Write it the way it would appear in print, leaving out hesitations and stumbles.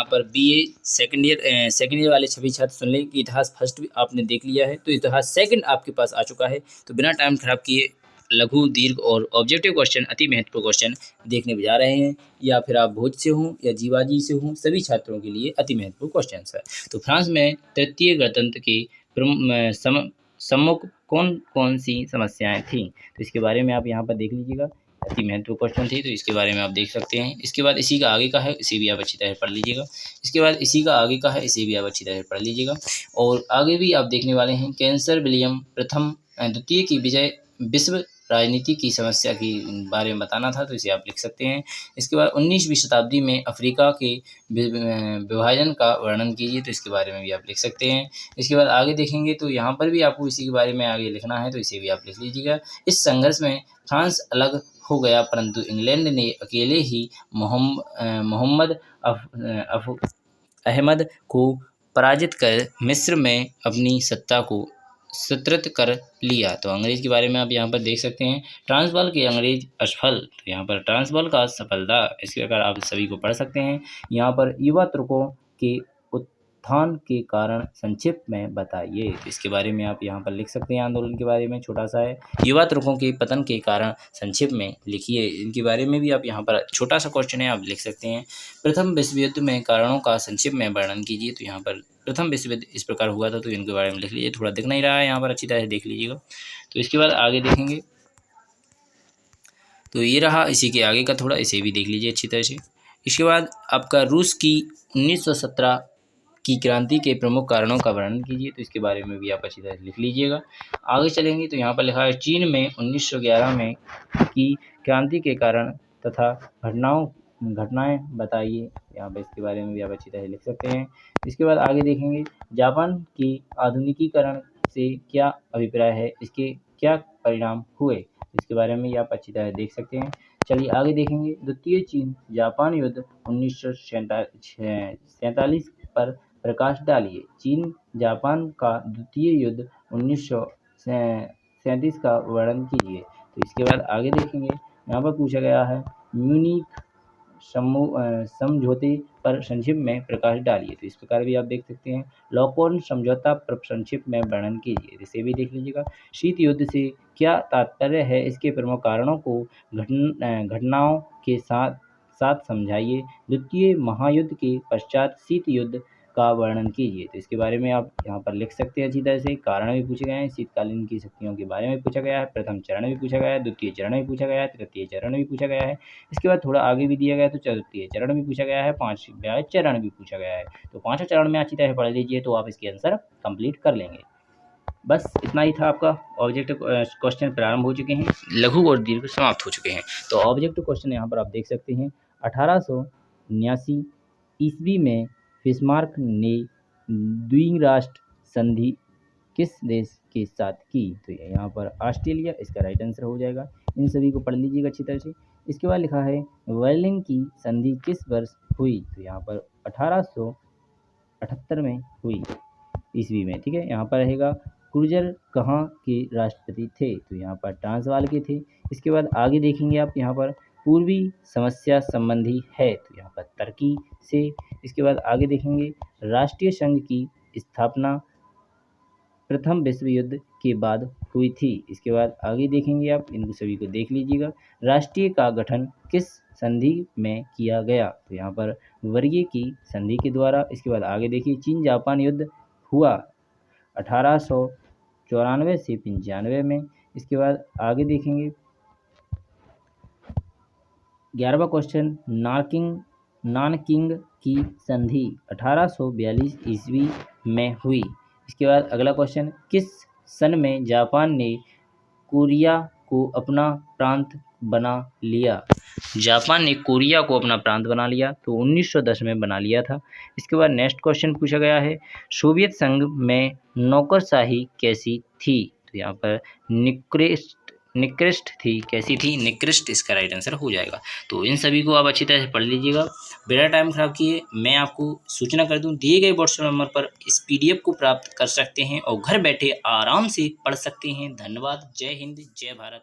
यहाँ पर BA second year वाले सभी छात्र सुन लें कि इतिहास फर्स्ट आपने देख लिया है, तो इतिहास सेकंड आपके पास आ चुका है। तो बिना टाइम खराब किए लघु, दीर्घ और ऑब्जेक्टिव क्वेश्चन, अति महत्वपूर्ण क्वेश्चन देखने जा रहे हैं। या फिर आप भोज से हों या जीवाजी से हों, सभी छात्रों के लिए अति महत्वपूर्ण क्वेश्चन है। तो फ्रांस में तृतीय गणतंत्र के सम्मुख कौन कौन सी समस्याएं थीं, तो इसके बारे में आप यहाँ पर देख लीजिएगा। अति महत्वपूर्ण क्वेश्चन थी, तो इसके बारे में आप देख सकते हैं। इसके बाद इसी का आगे का है, इसे भी आप अच्छी तरह पढ़ लीजिएगा। इसके बाद इसी का आगे का है, इसे भी आप अच्छी तरह पढ़ लीजिएगा। और आगे भी आप देखने वाले हैं कैंसर विलियम प्रथम द्वितीय की विजय विश्व राजनीति की समस्या के बारे में बताना था, तो इसे आप लिख सकते हैं। इसके बाद 19वीं शताब्दी में अफ्रीका के विभाजन का वर्णन कीजिए, तो इसके बारे में भी आप लिख सकते हैं। इसके बाद आगे देखेंगे तो यहाँ पर भी आपको इसी के बारे में आगे लिखना है, तो इसे भी आप लिख लीजिएगा। इस संघर्ष में फ्रांस अलग हो गया, परंतु इंग्लैंड ने अकेले ही मोहम्मद अहमद को पराजित कर मिस्र में अपनी सत्ता को सुदृढ़ कर लिया। तो अंग्रेज के बारे में आप यहाँ पर देख सकते हैं। ट्रांसवाल के अंग्रेज असफल, तो यहाँ पर ट्रांसवाल का सफलता, इसके प्रकार आप सभी को पढ़ सकते हैं। यहाँ पर युवा तुर्कों के उत्थान के कारण संक्षिप्त में बताइए, तो इसके बारे में आप यहाँ पर लिख सकते हैं। आंदोलन के बारे में छोटा सा है, युवा तुर्कों के पतन के कारण संक्षिप्त में लिखिए, इनके बारे में भी आप यहाँ पर छोटा सा क्वेश्चन है, आप लिख सकते हैं। प्रथम विश्व युद्ध में कारणों का संक्षिप्त में वर्णन कीजिए, तो यहाँ पर प्रथम विश्व युद्ध इस प्रकार हुआ था, तो इनके बारे में लिख लीजिए। थोड़ा दिख नहीं रहा है यहाँ पर, अच्छी तरह से देख लीजिएगा। तो इसके बाद आगे देखेंगे, तो ये रहा इसी के आगे का थोड़ा, इसे भी देख लीजिए अच्छी तरह से। इसके बाद आपका रूस की 1917 की क्रांति के प्रमुख कारणों का वर्णन कीजिए, तो इसके बारे में भी आप अच्छी तरह से लिख लीजिएगा। आगे चलेंगे तो यहाँ पर लिखा है चीन में 1911 में की क्रांति के कारण तथा घटनाएं बताइए, यहाँ पर इसके बारे में भी आप अच्छी तरह लिख सकते हैं। इसके बाद आगे देखेंगे जापान की आधुनिकीकरण से क्या अभिप्राय है, इसके क्या परिणाम हुए, इसके बारे में आप अच्छी तरह देख सकते हैं। चलिए आगे देखेंगे। द्वितीय चीन जापान युद्ध 1947 पर प्रकाश डालिए। चीन जापान का द्वितीय युद्ध 1937 का वर्णन कीजिए, तो इसके बाद आगे देखेंगे। यहाँ पर पूछा गया है म्यूनिख समझौते पर संक्षिप्त में प्रकाश डालिए, तो इस प्रकार भी आप देख सकते हैं। लॉकॉर्न समझौता पर संक्षिप्त में वर्णन कीजिए, इसे भी देख लीजिएगा। शीत युद्ध से क्या तात्पर्य है, इसके प्रमुख कारणों को घटनाओं के साथ समझाइए। द्वितीय महायुद्ध के पश्चात शीत युद्ध का वर्णन कीजिए, तो इसके बारे में आप यहाँ पर लिख सकते हैं अच्छी तरह से। कारण भी पूछे गए हैं, शीतकालीन की शक्तियों के बारे में पूछा गया है, प्रथम चरण भी पूछा गया है, द्वितीय चरण भी पूछा गया है, तृतीय चरण भी पूछा गया है। इसके बाद थोड़ा आगे भी दिया गया है, तो चतुर्थीय चरण भी पूछा गया है, पांचवा चरण भी पूछा गया है। तो पांचवा चरण में अच्छी तरह पढ़ लीजिए, तो आप इसके आंसर कंप्लीट कर लेंगे। बस इतना ही था आपका। ऑब्जेक्टिव क्वेश्चन प्रारंभ हो चुके हैं, लघु और दीर्घ समाप्त हो चुके हैं। तो ऑब्जेक्टिव क्वेश्चन यहाँ पर आप देख सकते हैं। 1879 ईस्वी में बिस्मार्क ने द्विंग राष्ट्र संधि किस देश के साथ की, तो यहाँ पर ऑस्ट्रेलिया इसका राइट आंसर हो जाएगा। इन सभी को पढ़ लीजिएगा अच्छी तरह से। इसके बाद लिखा है बर्लिन की संधि किस वर्ष हुई, तो यहाँ पर 1878 में हुई ईस्वी में, ठीक है। यहाँ पर रहेगा क्रूजर कहाँ के राष्ट्रपति थे, तो यहाँ पर ट्रांसवाल के थे। इसके बाद आगे देखेंगे आप, यहाँ पर पूर्वी समस्या संबंधी है, तो यहाँ पर तुर्की से। इसके बाद आगे देखेंगे राष्ट्रीय संघ की स्थापना प्रथम विश्व युद्ध के बाद हुई थी। इसके बाद आगे देखेंगे आप, इन सभी को देख लीजिएगा। राष्ट्रीय का गठन किस संधि में किया गया, तो यहाँ पर वर्गीय की संधि के द्वारा। इसके बाद आगे देखिए चीन जापान युद्ध हुआ 1894 से 95 में। इसके बाद आगे देखेंगे 11वां क्वेश्चन नानकिंग की संधि 1842 ईस्वी में हुई। इसके बाद अगला क्वेश्चन किस सन में जापान ने कोरिया को अपना प्रांत बना लिया, जापान ने कोरिया को अपना प्रांत बना लिया, तो 1910 में बना लिया था। इसके बाद नेक्स्ट क्वेश्चन पूछा गया है सोवियत संघ में नौकरशाही कैसी थी, तो यहाँ पर निकृष्ट थी, कैसी थी, निकृष्ट इसका राइट आंसर हो जाएगा। तो इन सभी को आप अच्छी तरह से पढ़ लीजिएगा, बिना टाइम खराब किए। मैं आपको सूचना कर दूं, दिए गए व्हाट्सएप नंबर पर इस PDF को प्राप्त कर सकते हैं और घर बैठे आराम से पढ़ सकते हैं। धन्यवाद। जय हिंद, जय भारत।